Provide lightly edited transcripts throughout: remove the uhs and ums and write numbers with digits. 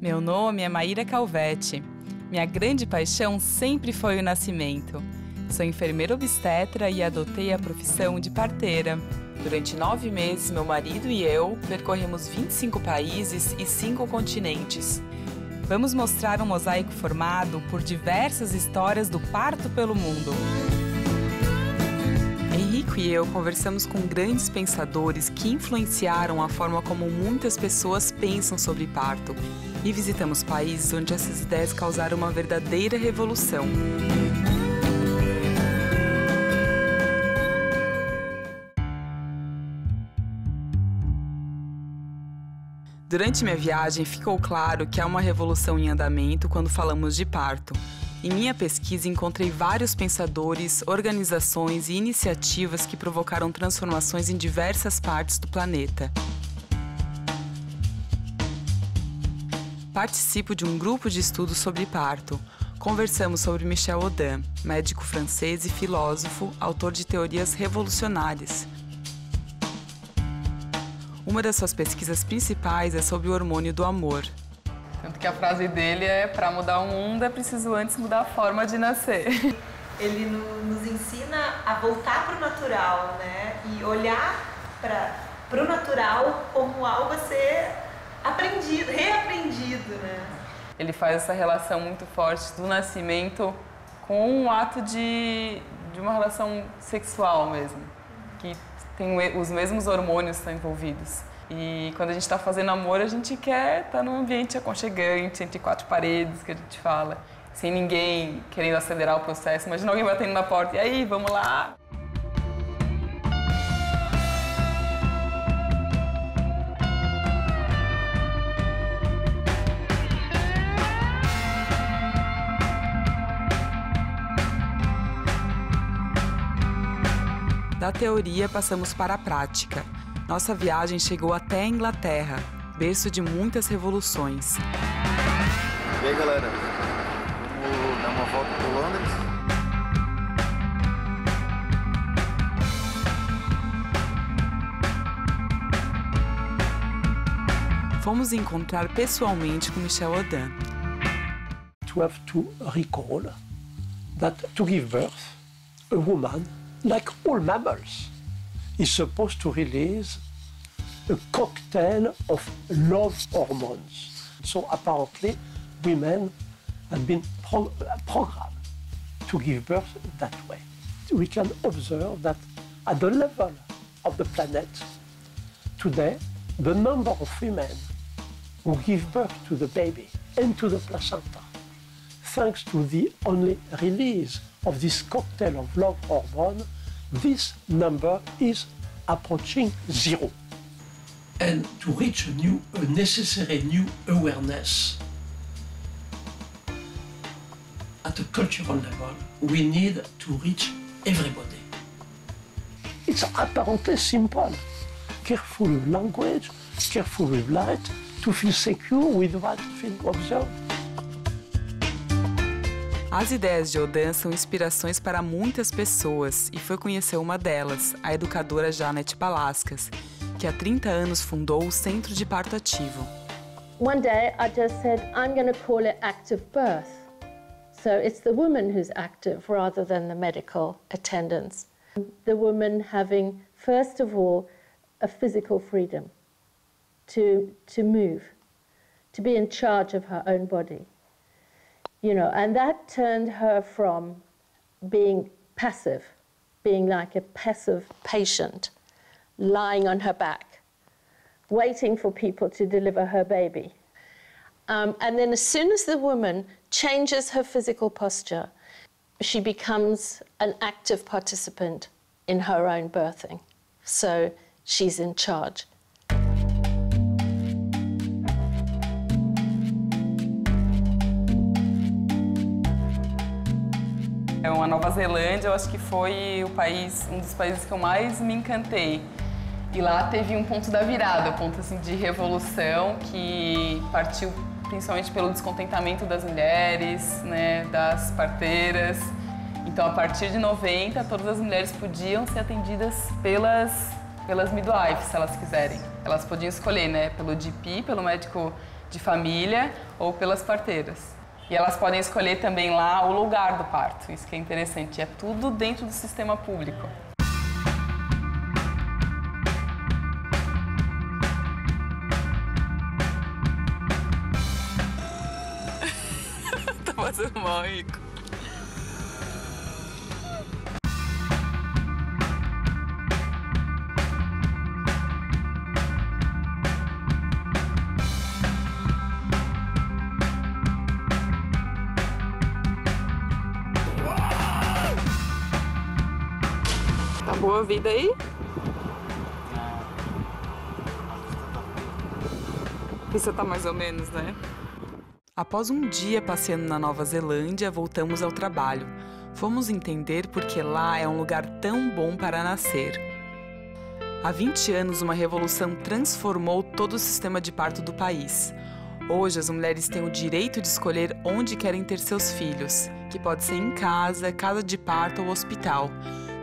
Meu nome é Maíra Calvetti. Minha grande paixão sempre foi o nascimento. Sou enfermeira obstetra e adotei a profissão de parteira. Durante 9 meses, meu marido e eu percorremos 25 países e 5 continentes. Vamos mostrar um mosaico formado por diversas histórias do parto pelo mundo. Henrico e eu conversamos com grandes pensadores que influenciaram a forma como muitas pessoas pensam sobre parto e visitamos países onde essas ideias causaram uma verdadeira revolução. Durante minha viagem, ficou claro que há uma revolução em andamento quando falamos de parto. Em minha pesquisa, encontrei vários pensadores, organizações e iniciativas que provocaram transformações em diversas partes do planeta. Participo de um grupo de estudos sobre parto. Conversamos sobre Michel Audin, médico francês e filósofo, autor de teorias revolucionárias. Uma das suas pesquisas principais é sobre o hormônio do amor. Tanto que a frase dele é: para mudar o mundo é preciso antes mudar a forma de nascer. Ele nos ensina a voltar para o natural, né? E olhar para o natural como algo a ser aprendido, reaprendido, né? Ele faz essa relação muito forte do nascimento com o ato de uma relação sexual mesmo, que tem os mesmos hormônios que estão envolvidos. E quando a gente está fazendo amor, a gente quer estar num ambiente aconchegante, entre 4 paredes, que a gente fala, sem ninguém querendo acelerar o processo. Imagina alguém batendo na porta, e aí, vamos lá? Da teoria, passamos para a prática. Nossa viagem chegou até a Inglaterra, berço de muitas revoluções. E aí, galera? Vamos dar uma volta por Londres? Fomos encontrar pessoalmente com Michel Audin. To have to recall that to give birth, a woman, like all mammals, is supposed to release a cocktail of love hormones. So apparently, women have been programmed to give birth that way. We can observe that at the level of the planet, today, the number of women who give birth to the baby and to the placenta, thanks to the only release of this cocktail of love hormone, this number is approaching 0. And to reach a necessary new awareness at a cultural level, we need to reach everybody. It's apparently simple. Careful with language, careful with light, to feel secure without feeling observed. As ideias de Audin são inspirações para muitas pessoas e foi conhecer uma delas, a educadora Janet Balaskas, que há 30 anos fundou o Centro de Parto Ativo. One day I just said, I'm going to call it active birth. So it's the woman who's active rather than the medical attendants. The woman having, first of all, a physical freedom to move, to be in charge of her own body. You know, and that turned her from being passive, being like a passive patient, lying on her back, waiting for people to deliver her baby. And then as soon as the woman changes her physical posture, she becomes an active participant in her own birthing. So she's in charge. A Nova Zelândia, eu acho que foi um dos países que eu mais me encantei. E lá teve um ponto da virada, um ponto assim, de revolução que partiu principalmente pelo descontentamento das mulheres, né, das parteiras. Então, a partir de 90, todas as mulheres podiam ser atendidas pelas midwives, se elas quiserem. Elas podiam escolher, né, pelo GP, pelo médico de família ou pelas parteiras. E elas podem escolher também lá o lugar do parto, isso que é interessante, é tudo dentro do sistema público. Tá fazendo mal, Rico. Boa vida aí? Isso tá mais ou menos, né? Após um dia passeando na Nova Zelândia, voltamos ao trabalho. Fomos entender por que lá é um lugar tão bom para nascer. Há 20 anos, uma revolução transformou todo o sistema de parto do país. Hoje, as mulheres têm o direito de escolher onde querem ter seus filhos, que pode ser em casa, casa de parto ou hospital.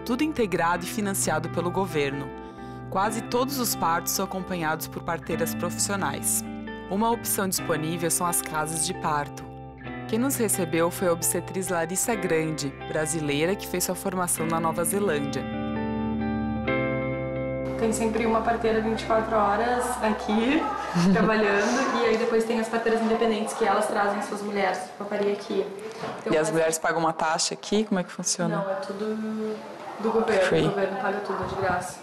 Tudo integrado e financiado pelo governo. Quase todos os partos são acompanhados por parteiras profissionais. Uma opção disponível são as casas de parto. Quem nos recebeu foi a obstetriz Larissa Grande, brasileira que fez sua formação na Nova Zelândia. Tem sempre uma parteira 24 horas aqui, trabalhando, e aí depois tem as parteiras independentes, que elas trazem suas mulheres para parir aqui. Então, e as mulheres pagam uma taxa aqui? Como é que funciona? Não, é tudo do governo. Free. O governo paga tudo de graça.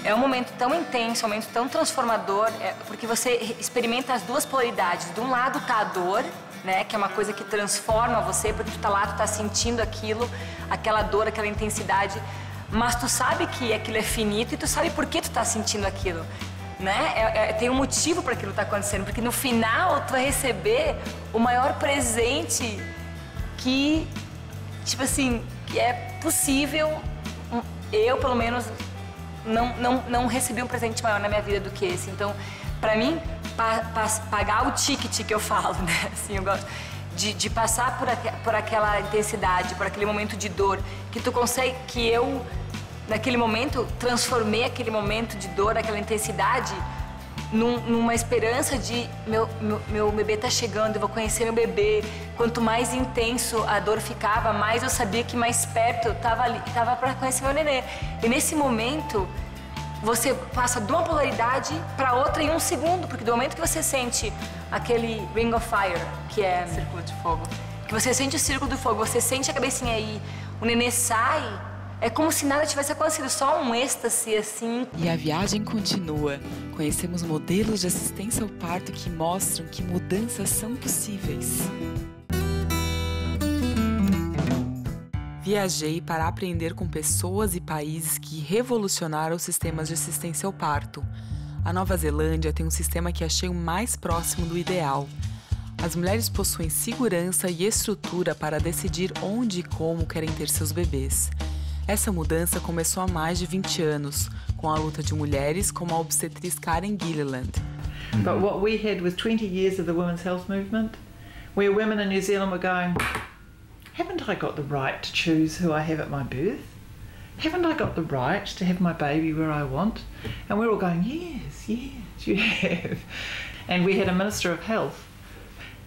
É um momento tão intenso, um momento tão transformador, porque você experimenta as duas polaridades. De um lado tá a dor, né, que é uma coisa que transforma você, porque tu tá lá, tu tá sentindo aquilo, aquela dor, aquela intensidade, mas tu sabe que aquilo é finito e tu sabe por que tu tá sentindo aquilo, né? Tem um motivo para aquilo tá acontecendo, porque no final tu vai receber o maior presente que, tipo assim, que é possível. Eu, pelo menos, não recebi um presente maior na minha vida do que esse. Então, pra mim, pagar o ticket que eu falo, né? Assim, eu gosto de passar por aquela intensidade, por aquele momento de dor, que tu consegue, que eu, naquele momento, transformei aquele momento de dor, aquela intensidade, numa esperança de meu bebê tá chegando, eu vou conhecer meu bebê. Quanto mais intenso a dor ficava, mais eu sabia que mais perto eu tava para conhecer meu nenê. E nesse momento, você passa de uma polaridade para outra em um segundo, porque do momento que você sente aquele ring of fire, que é Círculo de fogo, que você sente o círculo do fogo, você sente a cabecinha aí, o nenê sai, é como se nada tivesse acontecido, só um êxtase assim. E a viagem continua. Conhecemos modelos de assistência ao parto que mostram que mudanças são possíveis. Viajei para aprender com pessoas e países que revolucionaram os sistemas de assistência ao parto. A Nova Zelândia tem um sistema que achei o mais próximo do ideal. As mulheres possuem segurança e estrutura para decidir onde e como querem ter seus bebês. Essa mudança começou há mais de 20 anos, com a luta de mulheres como a obstetriz Karen Gilliland. But what we had was 20 years of the women's health movement, where women in New Zealand were going, haven't I got the right to choose who I have at my birth? Haven't I got the right to have my baby where I want? And we're all going, yes, yes, you have. And we had a Minister of Health.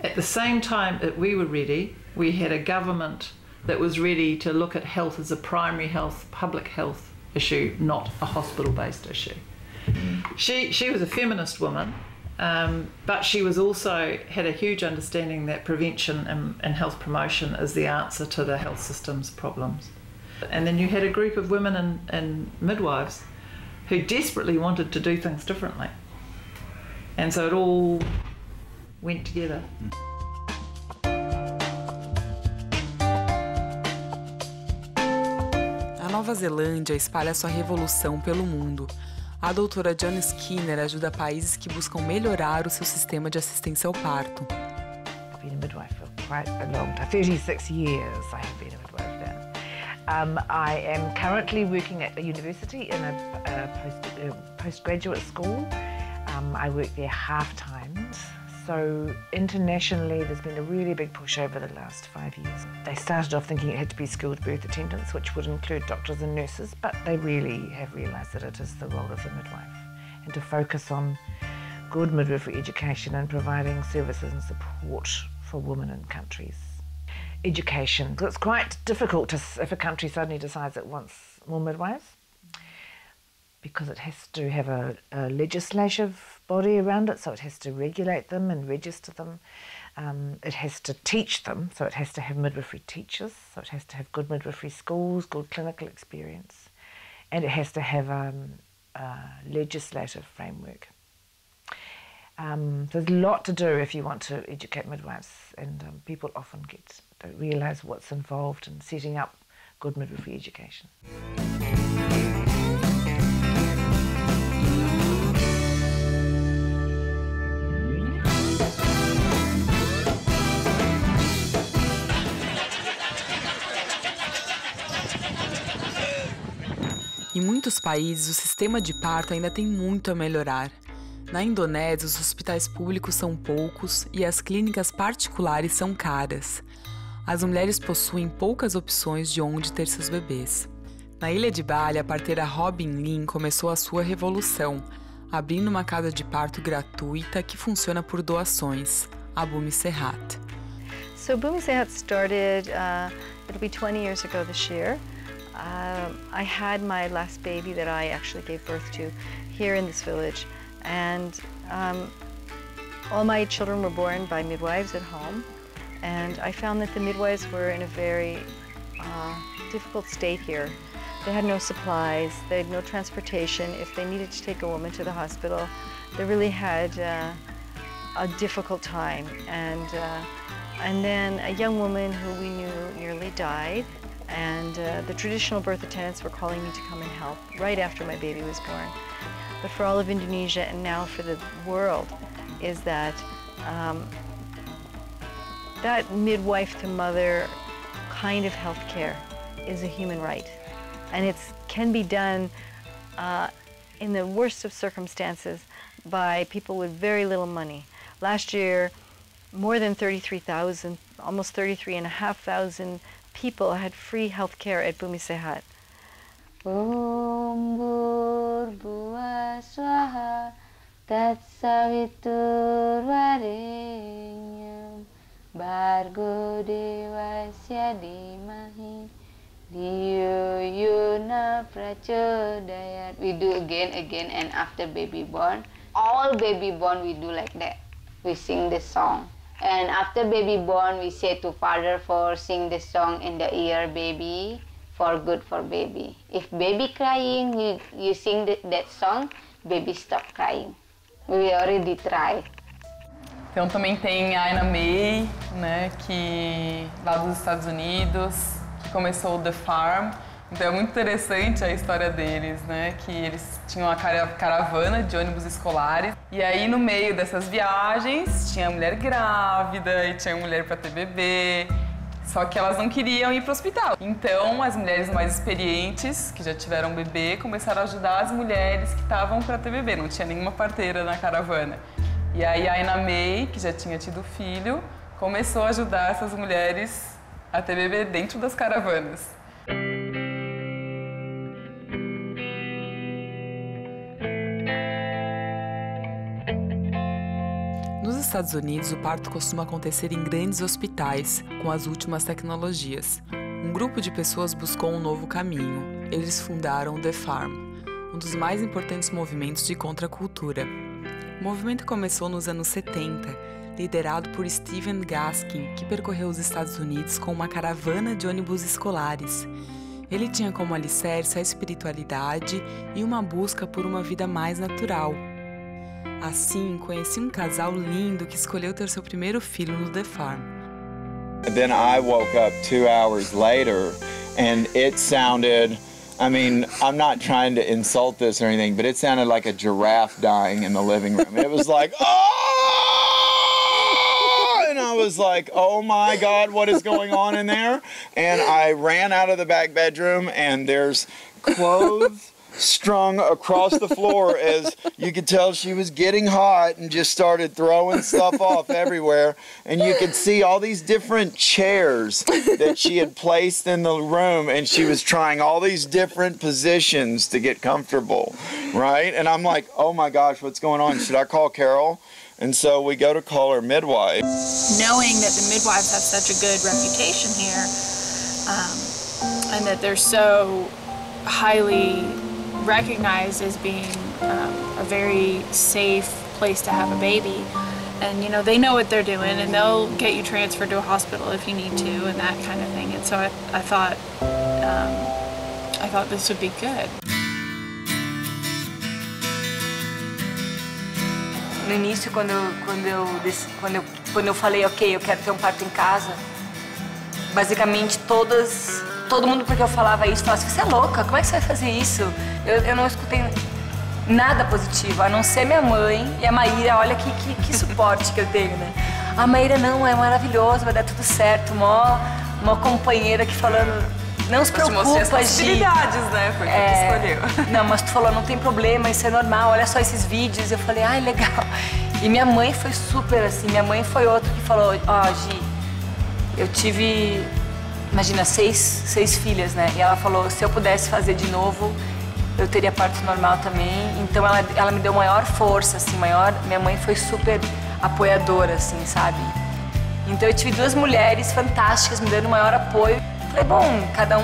At the same time that we were ready, we had a government that was ready to look at health as a primary health, public health issue, not a hospital-based issue. She was a feminist woman, but she was also had a huge understanding that prevention and health promotion is the answer to the health system's problems. And then you had a group of women and midwives who desperately wanted to do things differently. And so it all went together. A Nova Zelândia espalha sua revolução pelo mundo. A doutora John Skinner ajuda países que buscam melhorar o seu sistema de assistência ao parto. I've been a midwife for quite a long time, 36 years I have been a midwife now. I am currently working at a university in a postgraduate school. I work there half times, So internationally, there's been a really big push over the last 5 years. They started off thinking it had to be skilled birth attendants, which would include doctors and nurses, but they really have realised that it is the role of the midwife, and to focus on good midwifery education and providing services and support for women in countries. Education, because it's quite difficult if a country suddenly decides it wants more midwives, because it has to have a legislative body around it, so it has to regulate them and register them. It has to teach them, so it has to have midwifery teachers, so it has to have good midwifery schools, good clinical experience, and it has to have a legislative framework. There's a lot to do if you want to educate midwives, and people often don't realise what's involved in setting up good midwifery education. Em muitos países, o sistema de parto ainda tem muito a melhorar. Na Indonésia, os hospitais públicos são poucos e as clínicas particulares são caras. As mulheres possuem poucas opções de onde ter seus bebês. Na ilha de Bali, a parteira Robin Lin começou a sua revolução, abrindo uma casa de parto gratuita que funciona por doações, a Bumi Sehat. So Bumi Sehat started, it'll be 20 years ago this year. I had my last baby that I actually gave birth to here in this village, and all my children were born by midwives at home, and I found that the midwives were in a very difficult state here. They had no supplies, they had no transportation. If they needed to take a woman to the hospital, they really had a difficult time. And then a young woman who we knew nearly died, and the traditional birth attendants were calling me to come and help right after my baby was born. But for all of Indonesia and now for the world is that that midwife to mother kind of health care is a human right. And it can be done in the worst of circumstances by people with very little money. Last year, more than 33,000, almost 33,500 people had free health care at Bumi Sehat. Om Bhurbuva Swaha Tatsavitur Varenyam Bhargo Devasya Dhimahi Dhiyo Yona Prachodayat. We do again, and after baby born, all baby born we do like that. We sing this song. And after baby born, we say to father for sing this song in the ear, baby, for good for baby. If baby crying, you sing that song, baby stop crying. We already try. Então também tem a Aina May, né, que lá dos Estados Unidos, que começou o The Farm. Então é muito interessante a história deles, né? Que eles tinham uma caravana de ônibus escolares e aí no meio dessas viagens tinha mulher grávida e tinha mulher para ter bebê, só que elas não queriam ir para o hospital. Então as mulheres mais experientes, que já tiveram bebê, começaram a ajudar as mulheres que estavam para ter bebê, não tinha nenhuma parteira na caravana. E aí a Aina May, que já tinha tido filho, começou a ajudar essas mulheres a ter bebê dentro das caravanas. Nos Estados Unidos, o parto costuma acontecer em grandes hospitais, com as últimas tecnologias. Um grupo de pessoas buscou um novo caminho. Eles fundaram o The Farm, um dos mais importantes movimentos de contracultura. O movimento começou nos anos 70, liderado por Stephen Gaskin, que percorreu os Estados Unidos com uma caravana de ônibus escolares. Ele tinha como alicerce a espiritualidade e uma busca por uma vida mais natural. Assim, conheci um casal lindo que escolheu ter seu primeiro filho no The Farm. Then I woke up 2 hours later and it sounded, I mean, I'm not trying to insult this or anything, but it sounded like a giraffe dying in the living room. It was like, oh! And I was like, oh my God, what is going on in there? And I ran out of the back bedroom and there's clothes strung across the floor as you could tell she was getting hot and just started throwing stuff off everywhere. And you could see all these different chairs that she had placed in the room, and she was trying all these different positions to get comfortable, right? And I'm like, oh my gosh, what's going on? Should I call Carol? And so we go to call her midwife. Knowing that the midwives have such a good reputation here, and that they're so highly recognized as being a very safe place to have a baby, and you know, they know what they're doing, and they'll get you transferred to a hospital if you need to, and that kind of thing. And so I thought this would be good. No início, quando eu falei, ok, eu quero ter um parto em casa, basicamente todo mundo, porque eu falava isso, falava assim, você é louca, como é que você vai fazer isso? Eu não escutei nada positivo, a não ser minha mãe e a Maíra. Olha que suporte que eu tenho, né? A Maíra, não, é maravilhoso, vai dar tudo certo, uma companheira aqui falando, não se preocupa, as possibilidades, né? Porque tu escolheu. Não, mas tu falou, não tem problema, isso é normal, olha só esses vídeos. Eu falei, ai, legal. E minha mãe foi super assim, minha mãe foi outra que falou, Gi, eu tive, imagina, seis filhas, né? E ela falou, se eu pudesse fazer de novo, eu teria parto normal também. Então ela me deu maior força, assim, minha mãe foi super apoiadora, assim, sabe? Então eu tive duas mulheres fantásticas me dando maior apoio. Falei, bom, cada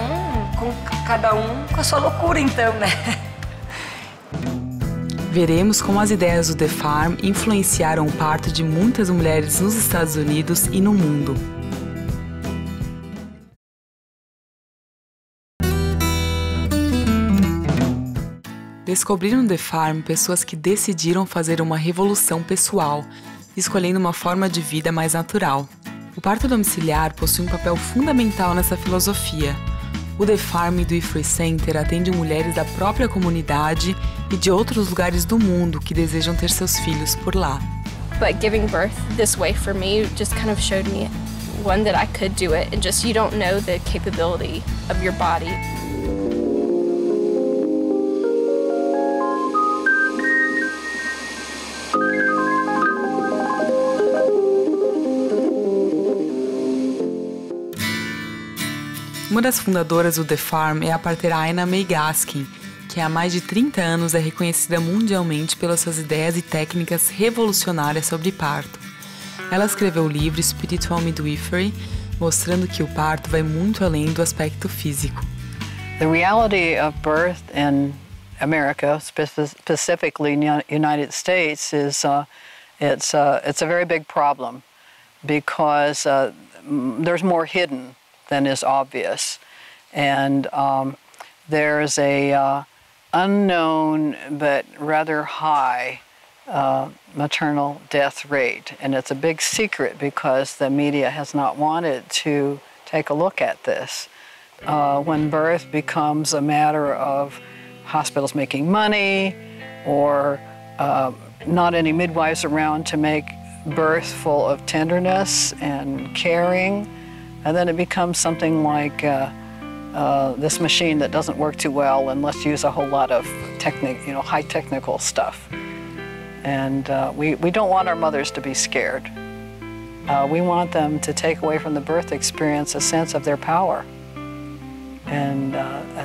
um com a sua loucura, então, né? Veremos como as ideias do The Farm influenciaram o parto de muitas mulheres nos Estados Unidos e no mundo. Descobrir no The Farm pessoas que decidiram fazer uma revolução pessoal, escolhendo uma forma de vida mais natural. O parto domiciliar possui um papel fundamental nessa filosofia. O The Farm Midwifery Center atende mulheres da própria comunidade e de outros lugares do mundo que desejam ter seus filhos por lá. But giving birth this way for me just kind of showed me, one, that I could do it, and just you don't know the capability of your body. Uma das fundadoras do The Farm é a parteira Aina May Gaskin, que há mais de 30 anos é reconhecida mundialmente pelas suas ideias e técnicas revolucionárias sobre parto. Ela escreveu o livro Spiritual Midwifery, mostrando que o parto vai muito além do aspecto físico. The reality of birth in America, specifically in the United States, is it's a very big problem because there's more hidden than is obvious, and there's a unknown but rather high maternal death rate, and it's a big secret because the media has not wanted to take a look at this. When birth becomes a matter of hospitals making money or not any midwives around to make birth full of tenderness and caring, and then it becomes something like this machine that doesn't work too well, and let's use a whole lot of high technical stuff. And we don't want our mothers to be scared. We want them to take away from the birth experience a sense of their power. And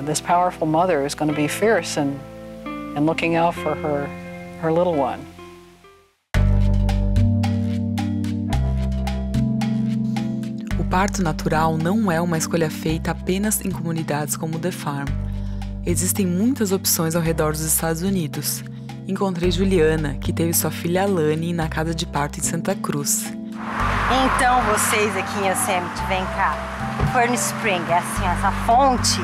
this powerful mother is going to be fierce and looking out for her little one. O parto natural não é uma escolha feita apenas em comunidades como The Farm. Existem muitas opções ao redor dos Estados Unidos. Encontrei Juliana, que teve sua filha Alane na casa de parto em Santa Cruz. Então vocês aqui em Yosemite, vem cá. Furnace Spring é assim, essa fonte.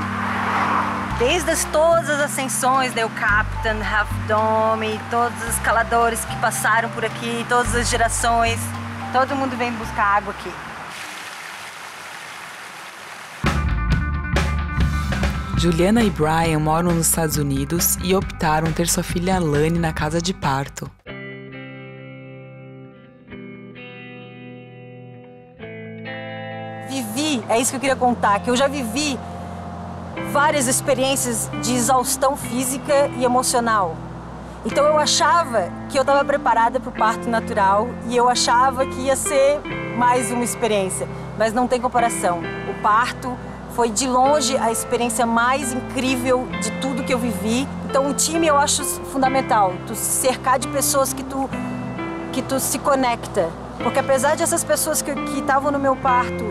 Desde todas as ascensões, o Captain, Half Dome, todos os escaladores que passaram por aqui, todas as gerações, todo mundo vem buscar água aqui. Juliana e Brian moram nos Estados Unidos e optaram ter sua filha Alane na casa de parto. Vivi, é isso que eu queria contar, que eu já vivi várias experiências de exaustão física e emocional. Então eu achava que eu estava preparada para o parto natural e eu achava que ia ser mais uma experiência, mas não tem comparação. O parto foi de longe a experiência mais incrível de tudo que eu vivi. Então o time eu acho fundamental, tu se cercar de pessoas que tu se conecta. Porque apesar de essas pessoas que estavam no meu parto,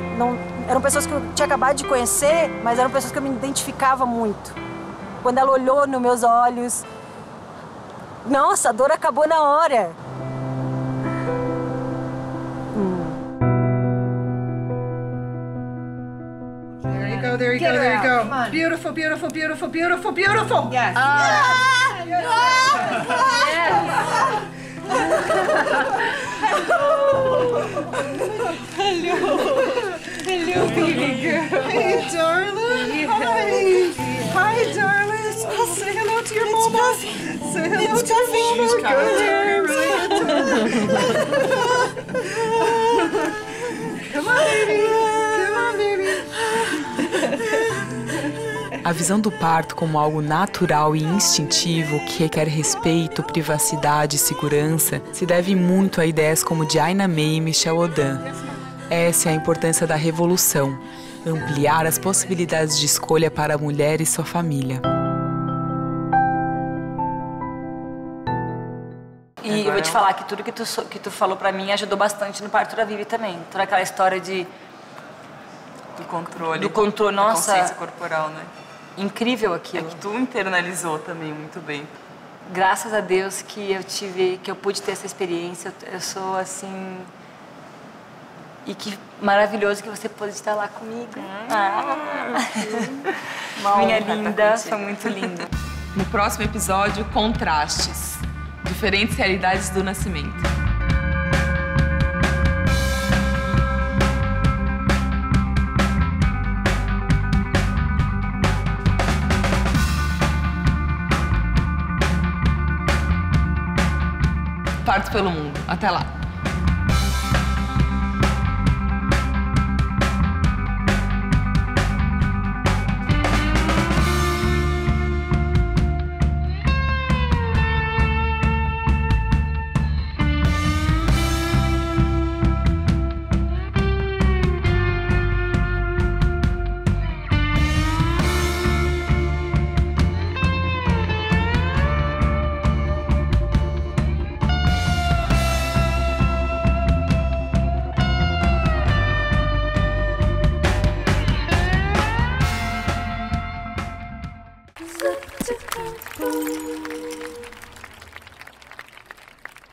eram pessoas que eu tinha acabado de conhecer, mas eram pessoas que eu me identificava muito. Quando ela olhou nos meus olhos, nossa, a dor acabou na hora. There you go, there you go, there you go. Beautiful, beautiful, beautiful, beautiful, beautiful. Yes. Yes. Hello, baby girl. Hey, darling. Hi. Hi, darling. Say hello to your mama. Say hello to your mama. Come on, baby. Come on, baby. A visão do parto como algo natural e instintivo que requer respeito, privacidade e segurança se deve muito a ideias como de Aina May e Michel Odan. Essa é a importância da revolução, ampliar as possibilidades de escolha para a mulher e sua família. E eu vou te falar que tudo que tu falou pra mim ajudou bastante no parto da Vivi também. Toda aquela história do controle, nossa, da consciência corporal, né? Incrível aquilo. É que tu internalizou também muito bem. Graças a Deus que eu pude ter essa experiência. Eu sou assim... E que maravilhoso que você pôde estar lá comigo. Minha linda, foi muito lindo. No próximo episódio, contrastes. Diferentes realidades do nascimento. Parto pelo mundo. Até lá.